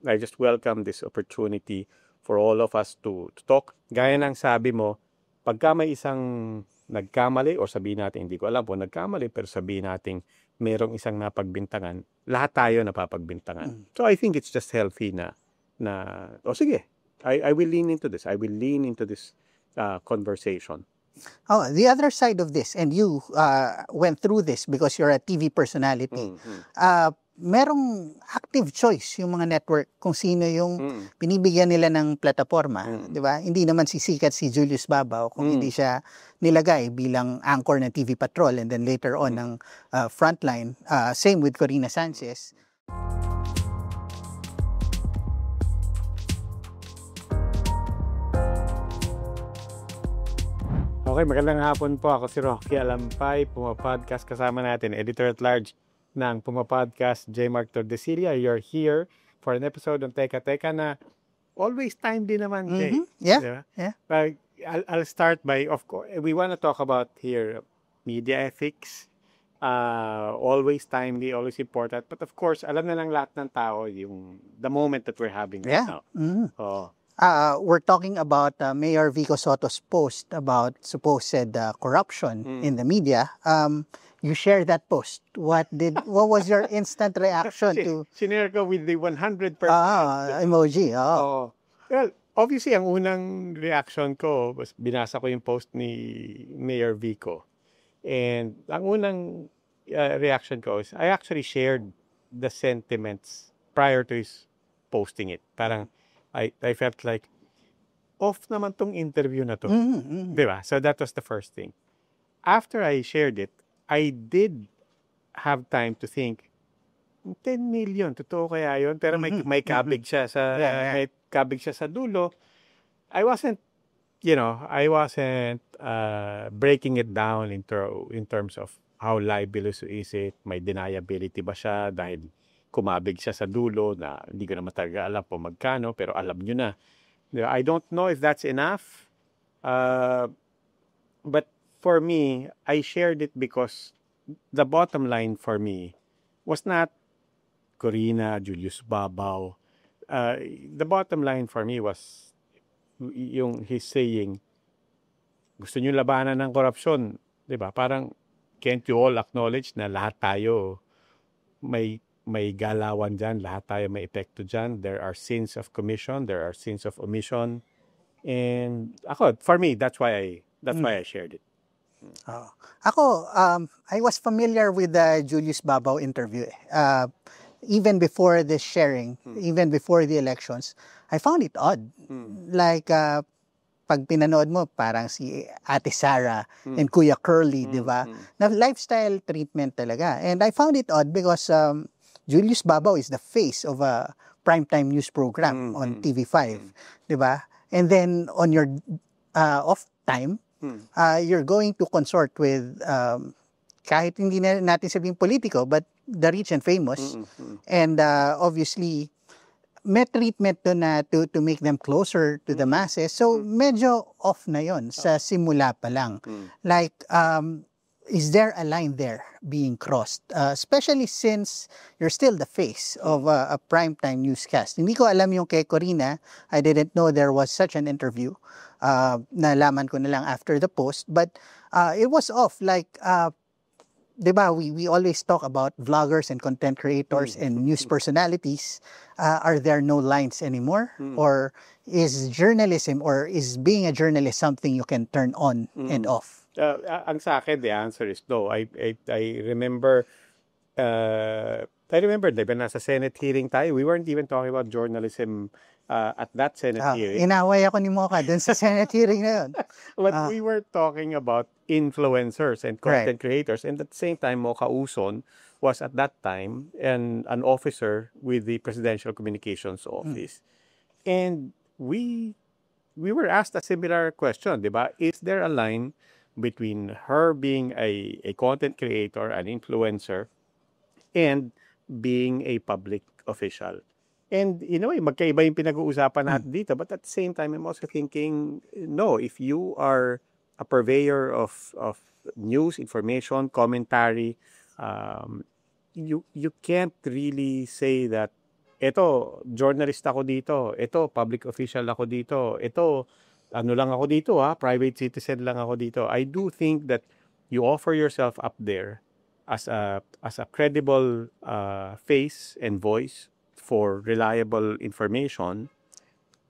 I just welcome this opportunity for all of us to talk. Gaya ng sabi mo, pagka may isang nagkamali, or sabihin natin, hindi ko alam po nagkamali, pero sabihin natin merong isang napagbintangan, lahat tayo napapagbintangan. So I think it's just healthy na sige, I will lean into this. I will lean into this conversation. Oh, the other side of this, and you went through this because you're a TV personality. Merong active choice yung mga network kung sino yung binibigyan nila ng plataforma, di ba? Hindi naman sisikat si Julius Babaw kung hindi siya nilagay bilang anchor ng TV Patrol and then later on ng Frontline. Same with Corina Sanchez. Okay, magandang hapon po. Ako si Rocky Alampay, Puma Podcast. Kasama natin, Editor-at-Large ng Puma Podcast, J. Mark Tordesillas. You're here for an episode on Teka Teka na always timely naman, Jay. Yeah, yeah. I'll start by, of course, we want to talk about here media ethics. Always timely, always important. But of course, alam na lang lahat ng tao yung the moment that we're having right now. We're talking about Mayor Vico Soto's post about supposed corruption in the media. You shared that post. What was your instant reaction to? Sinare ko with the 100% emoji. Well, obviously, ang unang reaction ko was binasa ko yung post ni Mayor Vico. And ang unang reaction ko is I actually shared the sentiments prior to his posting it. Parang I felt like off naman tong interview na to. Diba? So that was the first thing. After I shared it, I did have time to think, 10 million, totoo kaya yun? Pero may kabig siya sa may kabig siya sa dulo. I wasn't breaking it down in terms of how libelous is it, may deniability ba siya dahil kumabig siya sa dulo na hindi ko na talaga alam po magkano, pero alam nyo na. I don't know if that's enough. But for me, I shared it because the bottom line for me was not Corina, Julius Babaw. The bottom line for me was yung he's saying, gusto nyo labanan ng korupsyon, di ba? Parang, can't you all acknowledge na lahat tayo may galawan dyan, lahat tayo may epekto dyan. There are sins of commission, there are sins of omission. And for me, that's why I shared it. I was familiar with the Julius Babaw interview. Even before this sharing, even before the elections, I found it odd. Like, pag pinanood mo, parang si Ate Sara and Kuya Curly, di ba? Na lifestyle treatment talaga. And I found it odd because Julius Babaw is the face of a primetime news program on TV5, di ba? And then on your off time, you're going to consort with kahit hindi na natin sabihin politiko, but the rich and famous. And obviously, may treatment doon na to make them closer to the masses. So, medyo off na yon sa simula pa lang. Like, is there a line there being crossed? Especially since you're still the face of a primetime newscast. Hindi ko alam yung kay Corina. I didn't know there was such an interview. Nalaman ko na lang after the post. But it was off. Like, diba, we always talk about vloggers and content creators and news personalities. Are there no lines anymore? Or is journalism or is being a journalist something you can turn on and off? Ang sa akin, the answer is no. I remember, diba, nasa Senate hearing tayo, we weren't even talking about journalism at that Senate hearing. Inaway ako ni Mocha dun sa Senate hearing na yun. But we were talking about influencers and content creators. And at the same time, Mocha Uson was at that time an officer with the Presidential Communications Office. And we were asked a similar question, diba? Is there a line between her being a content creator, an influencer, and being a public official? And in a way, magkaiba yung pinag-uusapan natin dito. But at the same time, I'm also thinking, no, if you are a purveyor of news, information, commentary, you can't really say that ito, journalist ako dito. Ito, public official ako dito. Ito, ano lang ako dito private citizen lang ako dito. I do think that you offer yourself up there as a credible face and voice for reliable information.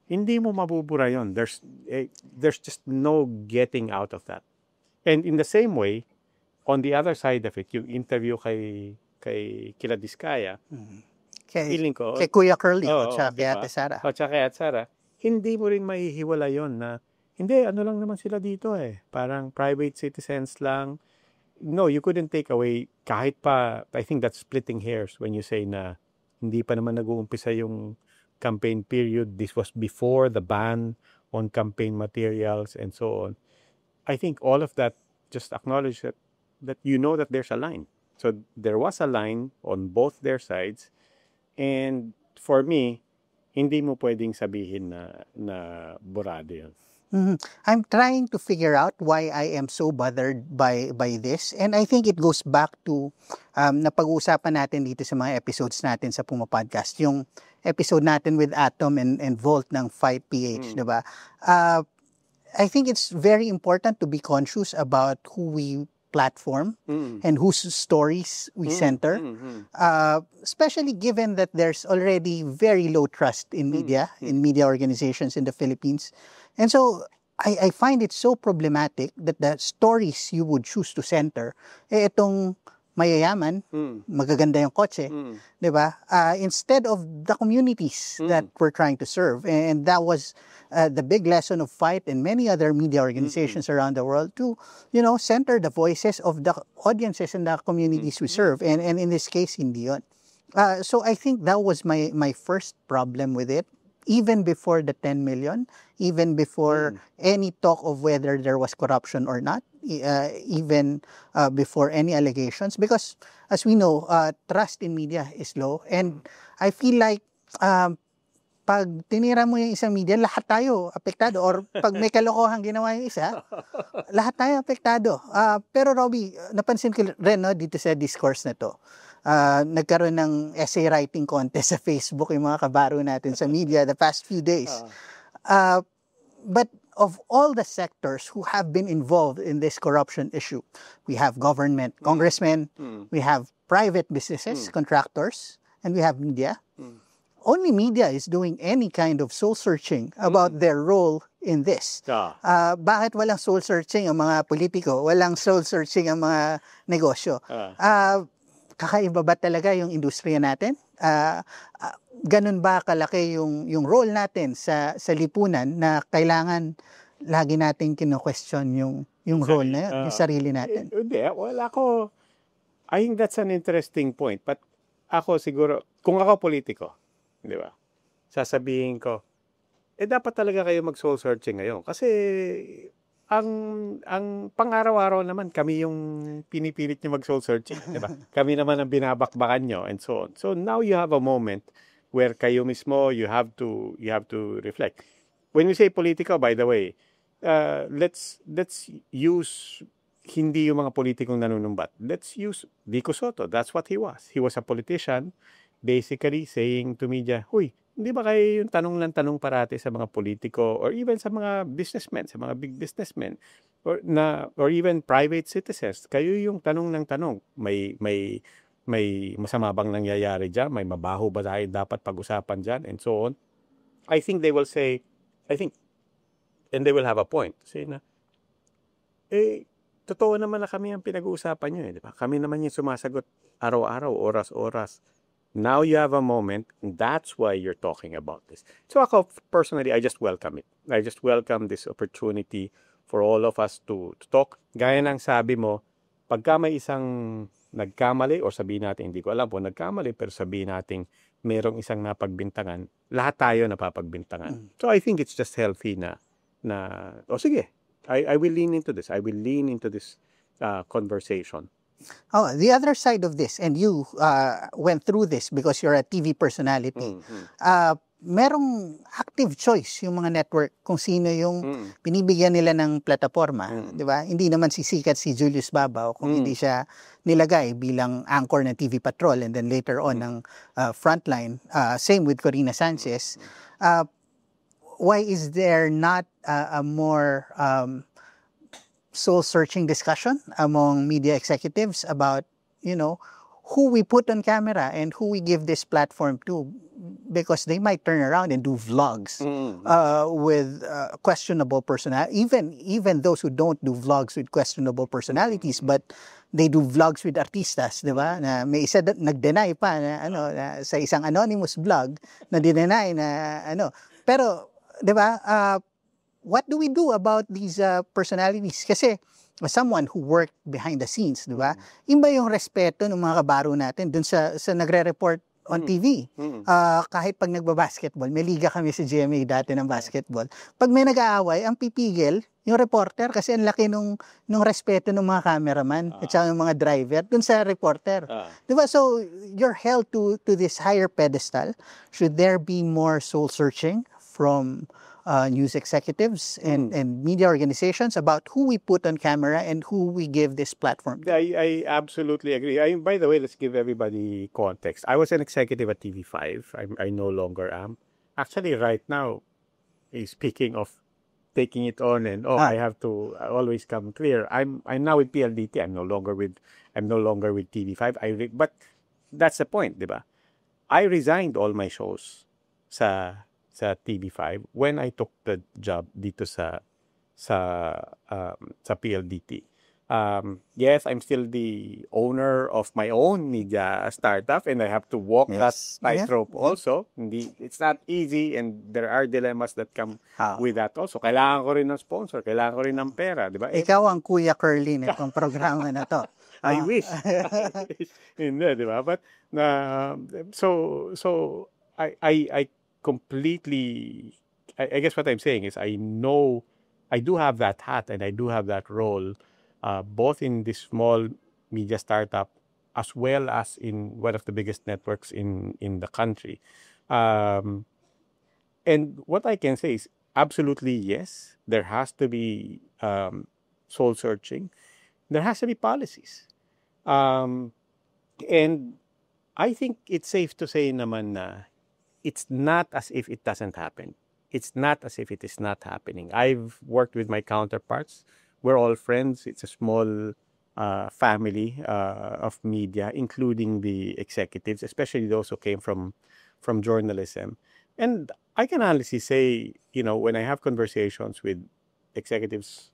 Hindi mo mabubura yon. There's just no getting out of that. And in the same way, on the other side of it, yung interview kay Kila Diskaya, feeling ko, kay Kuya Curly oo, at kay diba? Ate Sara. O tsaka kay Ate Sara, hindi mo rin mahihiwala yon na, hindi, ano lang naman sila dito parang private citizens lang. No, you couldn't take away, kahit pa, I think that's splitting hairs when you say na hindi pa naman nag-uumpisa yung campaign period. This was before the ban on campaign materials and so on. I think all of that just acknowledge that you know that there's a line. So there was a line on both their sides. And for me, hindi mo pwedeng sabihin na burado yun. I'm trying to figure out why I am so bothered by this. And I think it goes back to napag-uusapan natin dito sa mga episodes natin sa Puma Podcast. Yung episode natin with Atom and Volt ng Fight PH, diba? I think it's very important to be conscious about who we platform and whose stories we center, especially given that there's already very low trust in media, in media organizations in the Philippines. And so I find it so problematic that the stories you would choose to center, itong mayayaman, magaganda yung kotse, di ba? Instead of the communities that we're trying to serve. And that was the big lesson of Fight and many other media organizations around the world to, center the voices of the audiences and the communities we serve. And in this case, hindi yun. So I think that was my first problem with it. Even before the 10 million, even before any talk of whether there was corruption or not, even before any allegations, because as we know, trust in media is low. And I feel like pag tinira mo yung isang media, lahat tayo apektado. Or pag may kalokohang ginawa yung isa, lahat tayo apektado. Pero Robbie, napansin ko rin dito sa discourse na to, nagkaroon ng essay writing contest sa Facebook yung mga kabaro natin sa media the past few days. But of all the sectors who have been involved in this corruption issue, we have government, congressmen, we have private businesses, contractors, and we have media. Only media is doing any kind of soul-searching about their role in this. Bakit walang soul-searching ang mga politiko? Walang soul-searching ang mga negosyo? Kakaiba ba talaga yung industriya natin? Ganun ba kalaki yung role natin sa lipunan na kailangan lagi natin kino-question yung role na yun, yung sarili natin? Hindi, I think that's an interesting point. But ako siguro, kung ako politiko, di ba? Sasabihin ko, dapat talaga kayo mag-soul searching ngayon. Kasi ang pang-araw-araw naman kami yung pinipilit niyo mag-soul searching, di ba? Kami naman ang binabakbakan nyo and so on. So now you have a moment where kayo mismo you have to reflect. When we say political, by the way, let's use hindi yung mga politikong nanunumbat. Let's use Vico Soto. That's what he was. He was a politician basically saying to media, "Huy, hindi ba kayo yung tanong ng tanong parati sa mga politiko or even sa mga businessmen, sa mga big businessmen or even private citizens? Kayo yung tanong ng tanong. May masama bang nangyayari diyan? May mabaho ba tayo dapat pag-usapan diyan?" and so on. I think they will say, and they will have a point. Say na, totoo naman na kami ang pinag-uusapan nyo di ba? Kami naman yung sumasagot araw-araw, oras-oras. Now you have a moment, and that's why you're talking about this. So ako, personally, I just welcome it. I just welcome this opportunity for all of us to talk. Gaya ng sabi mo, pagka may isang nagkamali, or sabihin natin, hindi ko alam po nagkamali, pero sabihin natin, merong isang napagbintangan, lahat tayo napapagbintangan. So I think it's just healthy na sige, I will lean into this. I will lean into this conversation. Oh, the other side of this, and you went through this because you're a TV personality. merong active choice yung mga network kung sino yung binibigyan nila ng plataforma, di ba? Hindi naman sisikat si Julius Babaw kung hindi siya nilagay bilang anchor ng TV Patrol and then later on ng Frontline. Same with Corina Sanchez. Why is there not a more soul-searching discussion among media executives about, who we put on camera and who we give this platform to? Because they might turn around and do vlogs with questionable personality. Even those who don't do vlogs with questionable personalities, but they do vlogs with artistas, di ba? Na may isa nag-deny pa na sa isang anonymous vlog na dineny na Pero, di ba? What do we do about these personalities? Kasi as someone who worked behind the scenes, di ba? Iba yung respeto ng mga kabaro natin dun sa nagre-report on TV. Kahit pag nagbabasketball, may liga kami sa GMA dati ng basketball. Pag may nag-aaway, ang pipigil yung reporter kasi ang laki nung respeto ng mga cameraman at saka ng mga driver dun sa reporter. Diba? So, you're held to this higher pedestal. Should there be more soul-searching from news executives and media organizations about who we put on camera and who we give this platform to? I absolutely agree. By the way, let's give everybody context. I was an executive at TV5. I no longer am. Actually, right now, speaking of taking it on and I have to always come clear. I'm now with PLDT. I'm no longer with TV5. But that's the point, di ba? I resigned all my shows sa TV5 when I took the job dito sa PLDT. Yes, I'm still the owner of my own media startup and I have to walk that tightrope also. It's not easy and there are dilemmas that come with that also. Kailangan ko rin ng sponsor, kailangan ko rin ng pera, di ba? Ikaw ang Kuya Curly nitong programa na to. I wish. Hindi, di ba? But so I completely, I guess what I'm saying is I know I do have that hat and I do have that role both in this small media startup as well as in one of the biggest networks in the country. And what I can say is absolutely yes, there has to be soul searching. There has to be policies. And I think it's safe to say naman na it's not as if it doesn't happen. It's not as if it is not happening. I've worked with my counterparts. We're all friends. It's a small family of media, including the executives, especially those who came from journalism. And I can honestly say, when I have conversations with executives,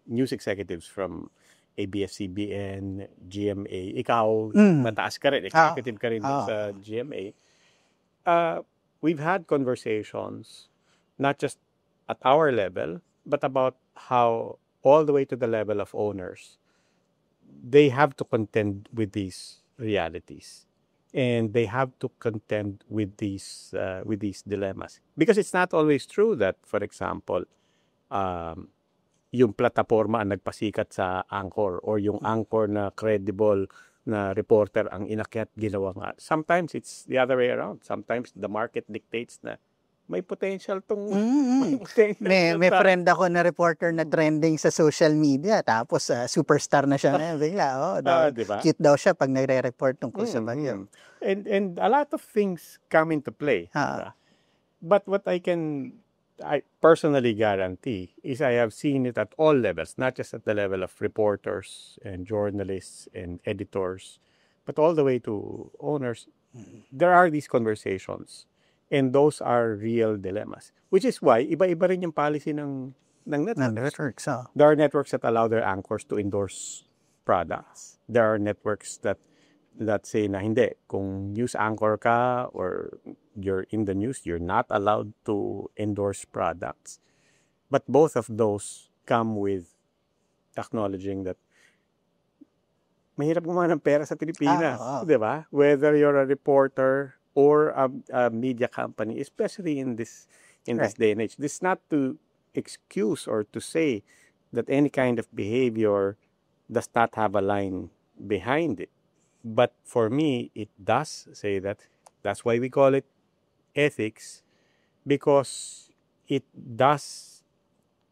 news executives from ABS-CBN, GMA, ikaw, mataas ka rin, executive ka rin sa GMA. We've had conversations, not just at our level, but about how all the way to the level of owners, they have to contend with these realities. And they have to contend with these dilemmas. Because it's not always true that, for example, yung plataforma ang nagpasikat sa anchor or yung anchor na credible na reporter ang inakyat ginawa nga. Sometimes it's the other way around. Sometimes the market dictates na may potential tong may friend ako na reporter na trending sa social media tapos superstar na siya na bigla diba? Cute daw siya pag nagre-report tungkol sa bagyo. And a lot of things come into play. But what I personally guarantee is I have seen it at all levels, not just at the level of reporters and journalists and editors, but all the way to owners. There are these conversations. And those are real dilemmas. Which is why, iba-iba rin yung policy ng networks. There are networks that allow their anchors to endorse products. There are networks that say na hindi. Kung news anchor ka or you're in the news, you're not allowed to endorse products. But both of those come with acknowledging that mahirap gumawa ng pera sa Pilipinas. Diba? Whether you're a reporter or a media company, especially in this day and age. This is not to excuse or to say that any kind of behavior does not have a line behind it. But for me, it does say that. That's why we call it ethics. because it does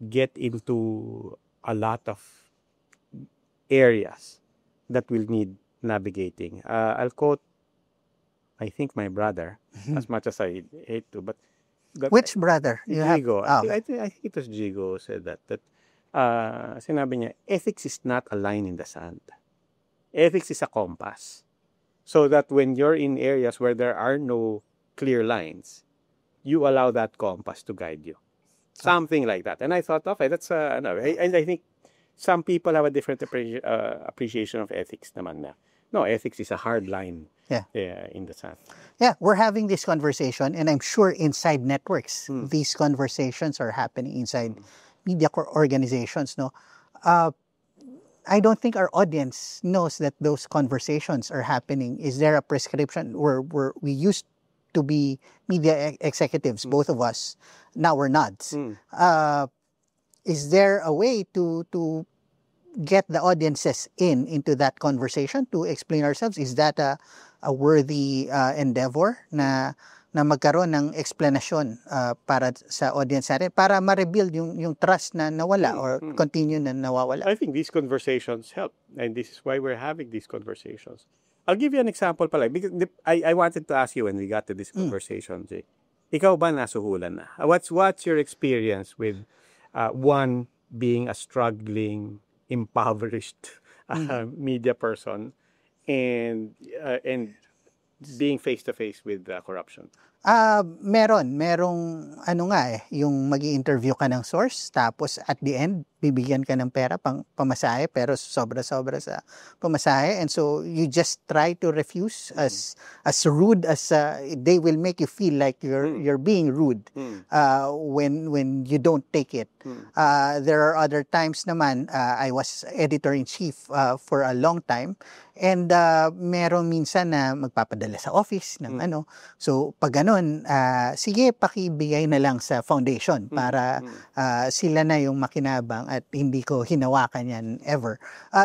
get into a lot of areas that will need navigating. I'll quote, I think, my brother, as much as I hate to, but Which brother? You have? Jigo. Oh, I think it was Jigo who said that sinabi niya, ethics is not a line in the sand. Ethics is a compass. So that when you're in areas where there are no clear lines, you allow that compass to guide you. Something like that. And I thought, okay, that's, no, and I think some people have a different appreciation of ethics naman na. No, ethics is a hard line in the sand. Yeah, we're having this conversation, and I'm sure inside networks, these conversations are happening inside media organizations. No, I don't think our audience knows that those conversations are happening. Is there a prescription where we used to be media executives, both of us? Now we're not. Is there a way to get the audiences into that conversation to explain ourselves? Is that a worthy endeavor na magkaroon ng explanation para sa audience natin para ma-rebuild yung trust na nawala or continue na nawawala? I think these conversations help, and this is why we're having these conversations. I'll give you an example pala, because I wanted to ask you when we got to this conversation, Jay. Ikaw ba nasuhulan na? What's your experience with one being a struggling, impoverished media person and being face to face with corruption? Merong yung magi-interview ka ng source, tapos at the end bibigyan ka ng pera pang pamasahe, pero sobra-sobra sa pamasahe, and so you just try to refuse as rude as they will make you feel like you're being rude when you don't take it. There are other times naman, I was editor-in-chief for a long time, and meron minsan na magpapadala sa office ng so pag ganun, sige, pakibigay na lang sa foundation para sila na yung makinabang at hindi ko hinawakan yan ever.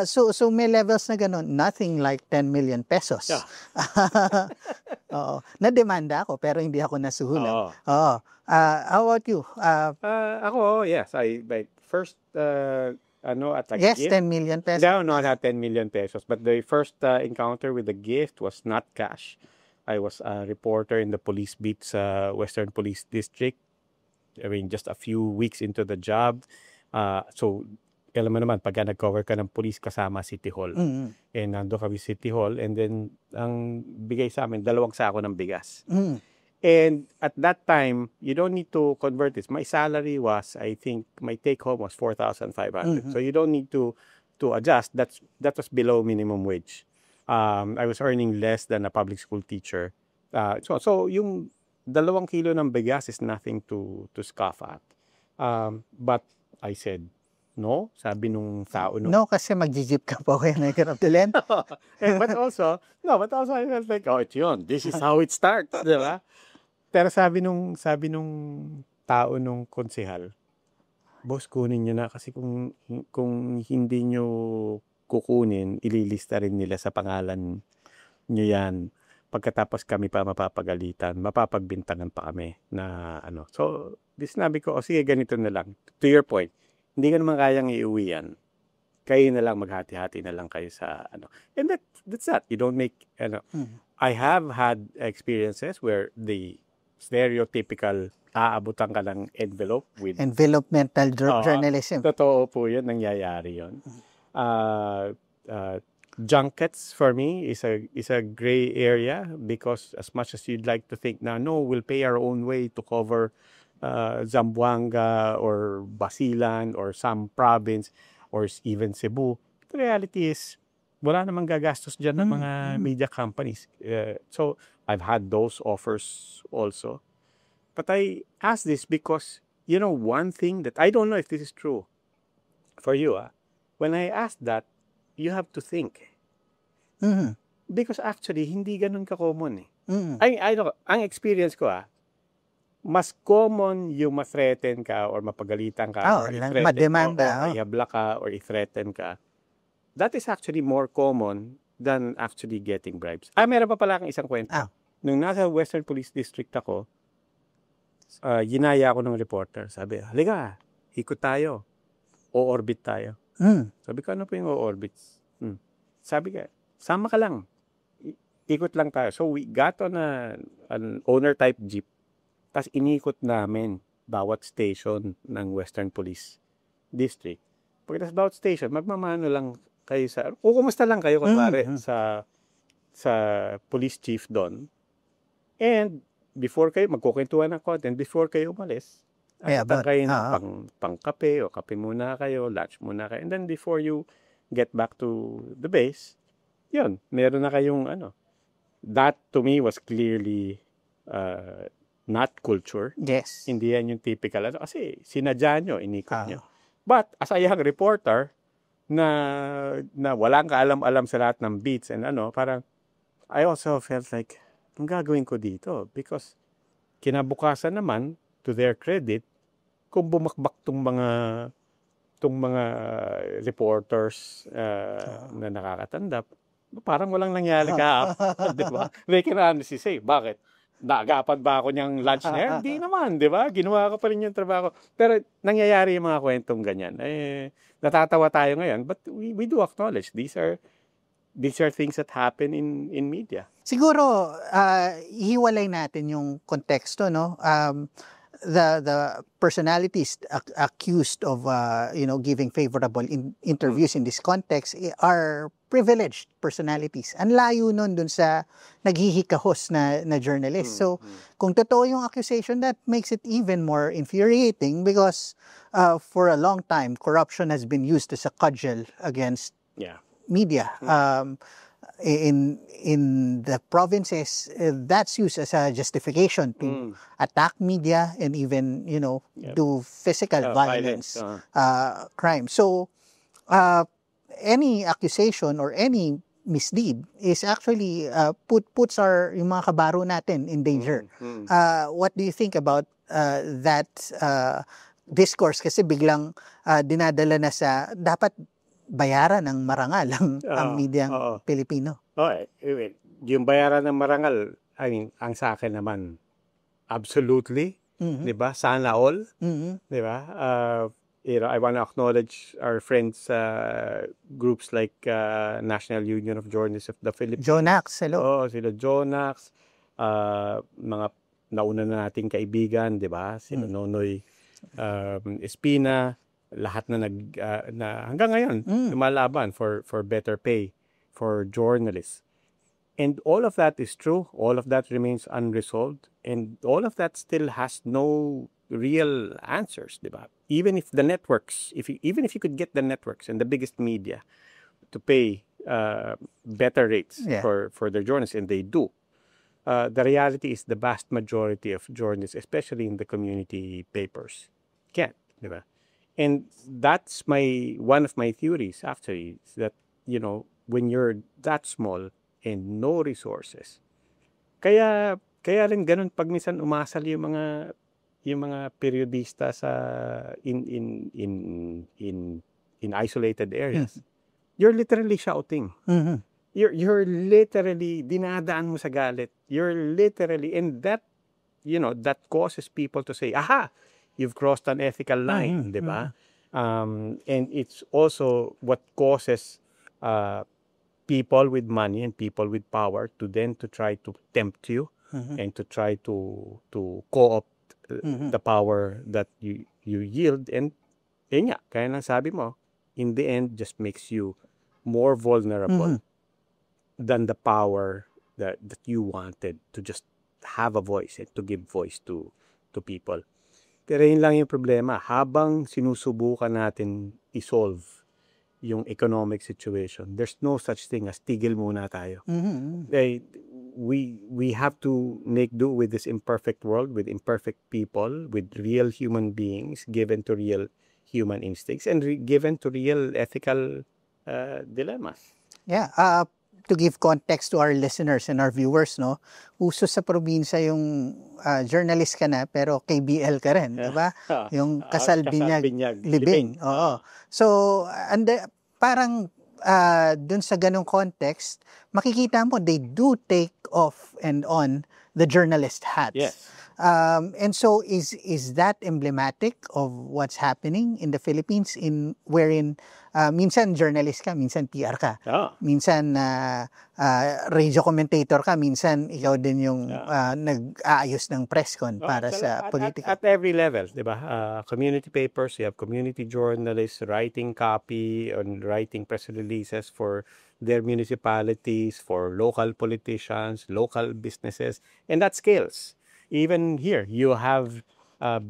So may levels na ganun, nothing like 10 million pesos. Yeah. Oo. Na-demanda ako pero hindi ako nasuhulan. Oo. How about you? Ako, yes. My first, at a yes, gift. 10 million pesos. No, not at 10 million pesos. But the first encounter with the gift was not cash. I was a reporter in the police beat sa Western Police District. I mean, just a few weeks into the job. So, alam mo naman, pagka nag-cover ka ng police kasama City Hall. And nando kami City Hall. And then, ang bigay sa amin, 2 sako ng bigas. And at that time, you don't need to convert this. My salary was, I think, my take-home was 4,500. So, you don't need to adjust. That was below minimum wage. I was earning less than a public school teacher. So yung 2 kilo ng bigas is nothing to scoff at. But I said, no. Sabi nung tao. No, kasi mag-jeep ka pa when I get up the land. But also I felt like, ito yun. This is how it starts. Diba? Pero sabi nung tao nung konsehal, boss, kunin nyo na kasi kung hindi nyo kukunin, ililista rin nila sa pangalan nyo yan. Pagkatapos kami pa mapapagalitan, mapapagbintangan pa kami na ano. So, sinabi ko, sige, ganito na lang. To your point, hindi ka naman kayang iuwi yan. Kayo na lang, maghati-hati na lang kayo sa ano. And that's that. You don't make, I have had experiences where the stereotypical aabutan ka ng envelope with envelopmental journalism. Totoo po yun, nangyayari yun. Junkets for me is a gray area because as much as you'd like to think na no, we'll pay our own way to cover Zamboanga or Basilan or some province or even Cebu, the reality is wala namang gagastos dyan ng mga media companies. So I've had those offers also. But I ask this because, one thing that I don't know if this is true for you, when I ask that, you have to think. Because actually, hindi ganun ka-common eh. Ang experience ko, mas common yung ma-threaten ka or mapagalitan ka or mademanda, ihabla ka or i-threaten ka. That is actually more common than actually getting bribes. Meron pa pala akong isang kwento. Nung nasa Western Police District ako, ginaya ako ng reporter. Sabi, halika, ikot tayo. O-orbit tayo. Sabi ko, ano po yung o-orbit? Sabi ka, sama ka lang. Ikot lang tayo. So we got on an owner-type jeep. Tapos inikot namin bawat station ng Western Police District. Pagkatapos bawat station, magmamano lang kayo sa, o kumusta lang kayo, kunwari, sa police chief doon. And before kayo, magkukwentuhan ng content, before kayo umalis, kayo na pang-kape o kape muna kayo, lunch muna kayo. And then before you get back to the base, yun, meron na kayong That to me was clearly not culture. Yes. Hindi yan yung typical. Kasi sinadya nyo, inikot nyo. But as a young reporter, na walang kaalam-alam sa lahat ng beats and parang I also felt like, ang gagawin ko dito? Because kinabukasan naman, to their credit, kung bumakbak tong mga reporters na nakakatanda, parang walang nangyari ka. Di ba? They can honestly say, bakit? Naagapan ba ako niyang lunch na yan? Hindi naman, di ba? Ginawa ko pa rin yung trabaho. Pero nangyayari yung mga kwentong ganyan. Natatawa tayo ngayon, but we do acknowledge these are things that happen in media. Siguro, hiwalay natin yung konteksto, no? The personalities accused of giving favorable interviews in this context are privileged personalities. Ang layo nun dun sa naghihikahos na journalist. So, kung totoo yung accusation, that makes it even more infuriating because for a long time, corruption has been used as a cudgel against media. In the provinces, that's used as a justification to attack media and even, do physical violence, crime. So, any accusation or any misdeed is actually puts yung mga kabaro natin in danger. What do you think about that discourse? Kasi biglang dinadala na sa dapat bayaran ng marangal ang medyang Pilipino. Yung bayaran ng marangal, ang sa akin naman, absolutely, di ba? Sana all, di ba? I want to acknowledge our friends, groups like National Union of Journalists of the Philippines. Jonax, hello. Sila Jonax, mga nauna na nating kaibigan, di ba? Sila Nonoy Espina, lahat na hanggang ngayon lumalaban for better pay for journalists. And all of that is true. All of that remains unresolved. And all of that still has no real answers, diba? Even if the networks, even if you could get the networks and the biggest media to pay better rates for their journalists, and they do, the reality is the vast majority of journalists, especially in the community papers, can't, diba? And that's one of my theories, actually, is that, when you're that small and no resources, kaya rin ganun pag minsan umasal yung mga periodista sa in isolated areas. You're literally shouting. You're literally dinadaan mo sa galit. You're literally, and that that causes people to say, aha, you've crossed an ethical line, di ba? And it's also what causes people with money and people with power to try to tempt you and to try to co-opt the power that you yield. And yun nga, kaya nang sabi mo, in the end, just makes you more vulnerable than the power that you wanted to just have a voice and to give voice to people. Pero yun lang yung problema. Habang sinusubukan natin i-solve yung economic situation, there's no such thing as tigil muna tayo. We have to make do with this imperfect world, with imperfect people, with real human beings, given to real human instincts, and given to real ethical dilemmas. Yeah. To give context to our listeners and our viewers, no, uso sa probinsya yung journalist ka na pero KBL ka rin, di ba? Yung Kasal-Binyag Libing. Oo. So, parang dun sa ganung context, makikita mo they do take off and on the journalist hats. Yes. And so is that emblematic of what's happening in the Philippines wherein minsan journalist ka, minsan PR ka. Minsan radio commentator ka, minsan ikaw din yung nag-aayos ng press con para sa politika. At every level, 'di ba? Community papers, you have community journalists writing copy and writing press releases for their municipalities, for local politicians, local businesses, and that scales. Even here, you have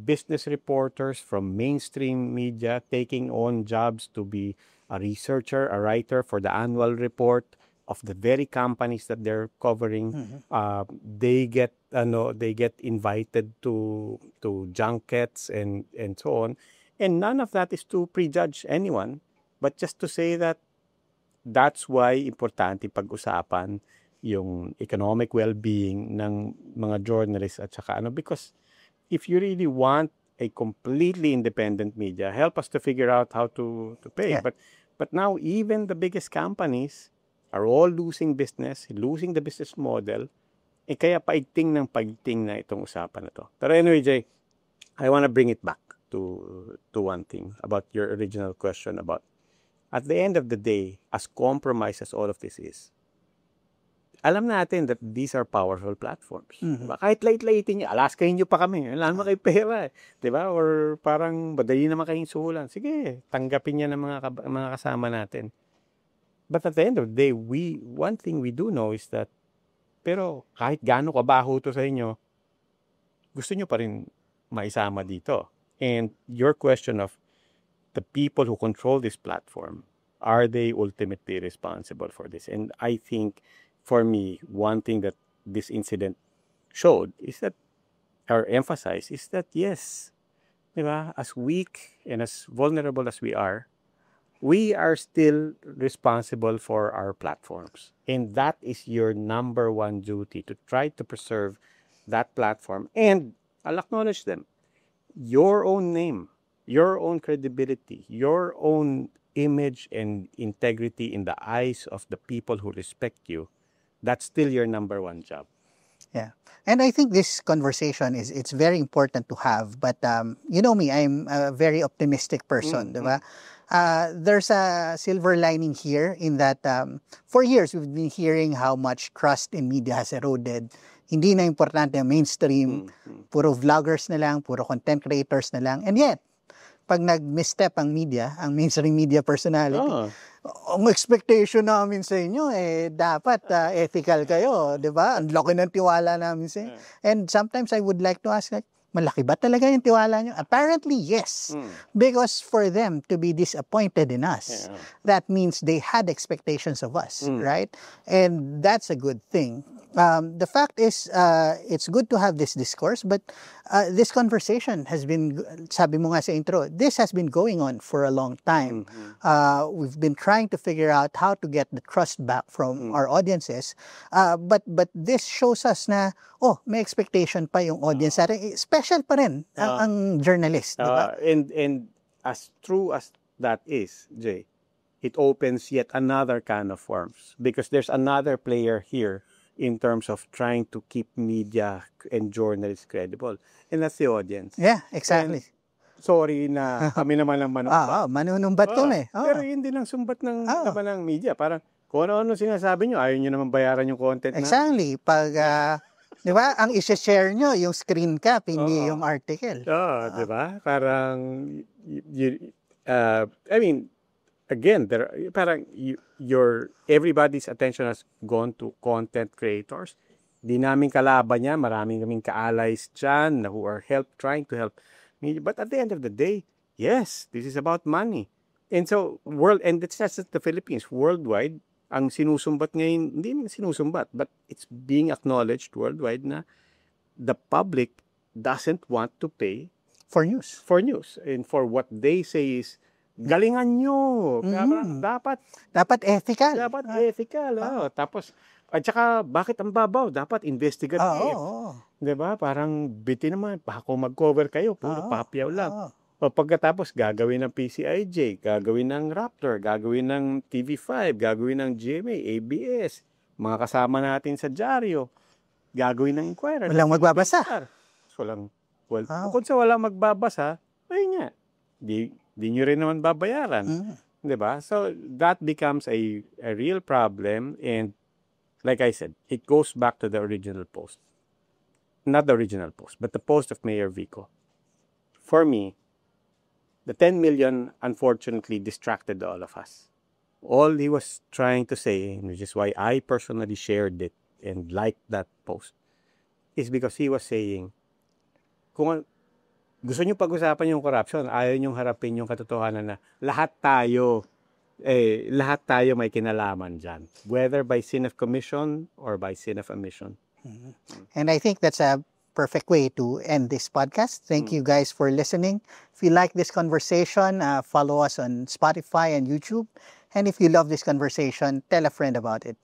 business reporters from mainstream media taking on jobs to be a researcher, a writer for the annual report of the very companies that they're covering. They get invited to junkets and so on. And none of that is to prejudge anyone, but just to say that that's why importante pag-usapan yung economic well-being ng mga journalists at saka because if you really want a completely independent media, help us to figure out how to pay. Yeah. But now even the biggest companies are all losing business, losing the business model. Kaya paigting na itong usapan na to. Pero anyway, Jay, I want to bring it back to one thing about your original question about at the end of the day, as compromised as all of this is, alam natin that these are powerful platforms. Diba? Kahit lait-laitin niya, alaskahin niyo pa kami. Alam mo kayo pera. Diba? Or parang madali naman kayong suhulan. Sige, tanggapin niya ng mga kasama natin. But at the end of the day, one thing we do know is that, pero kahit gaano kabaho to sa inyo, gusto niyo pa rin maisama dito. And your question of the people who control this platform, are they ultimately responsible for this? And I think, for me, one thing that this incident showed is that, or emphasized, is that yes, diba, as weak and as vulnerable as we are still responsible for our platforms. And that is your number one duty, to try to preserve that platform. And I'll acknowledge them. Your own name, your own credibility, your own image and integrity in the eyes of the people who respect you, that's still your number one job. Yeah. And I think this conversation it's very important to have. But you know me, I'm a very optimistic person, diba? There's a silver lining here in that for years we've been hearing how much trust in media has eroded. Hindi na importante ang mainstream, puro vloggers na lang, puro content creators na lang. And yet, pag nag-misstep ang media, ang mainstream media personality, ang expectation namin sa inyo, dapat ethical kayo, di ba? Ang laki ng tiwala namin sa inyo. And sometimes I would like to ask, like, malaki ba talaga yung tiwala nyo? Apparently, yes. Because for them to be disappointed in us, that means they had expectations of us, right? And that's a good thing. The fact is, it's good to have this discourse, but this conversation has been, sabi mo nga sa intro, this has been going on for a long time. We've been trying to figure out how to get the trust back from our audiences, but this shows us na, may expectation pa yung audience natin. Special pa rin ang journalist, di ba? And as true as that is, Jay, it opens yet another can of worms, because there's another player here in terms of trying to keep media and journalists credible. And that's the audience. Yeah, exactly. And, sorry na kami naman ang manumbat. Manunumbat kami. Pero hindi lang sumbat ng naman ng media. Parang kung ano sinasabi nyo, ayaw nyo naman bayaran yung content na. Exactly. Pag, di ba, ang i-share nyo, yung screen cap, hindi yung article. Di ba? Parang, I mean, again, parang everybody's attention has gone to content creators. Di namin kalaban yan. Maraming kaming ka-allies dyan who are trying to help me. But at the end of the day, yes, this is about money. And so, and it's not just the Philippines, worldwide, ang sinusumbat ngayon, hindi naman sinusumbat, but it's being acknowledged worldwide na the public doesn't want to pay for news. And for what they say is, galingan nyo. Dapat ethical. Tapos, at saka, bakit ang babaw? Dapat investigative. Diba? Parang, biti naman, kung mag-cover kayo, puro papiyaw lang. O pagkatapos, gagawin ng PCIJ, gagawin ng Raptor, gagawin ng TV5, gagawin ng GMA, ABS, mga kasama natin sa dyaryo, gagawin ng Inquirer. Walang magbabasa. Well, Wow. kung sa walang magbabasa, ay nga, di nyo rin naman babayaran. Diba? So, that becomes a real problem, and like I said, it goes back to the original post. Not the original post, but the post of Mayor Vico. For me, the 10 million unfortunately distracted all of us. All he was trying to say, which is why I personally shared it and liked that post, is because he was saying, kung gusto nyo pag-usapan yung corruption, ayaw nyo harapin yung katotohanan na lahat tayo may kinalaman dyan, whether by sin of commission or by sin of omission. And I think that's a perfect way to end this podcast. Thank you guys for listening. If you like this conversation, follow us on Spotify and YouTube. And if you love this conversation, tell a friend about it.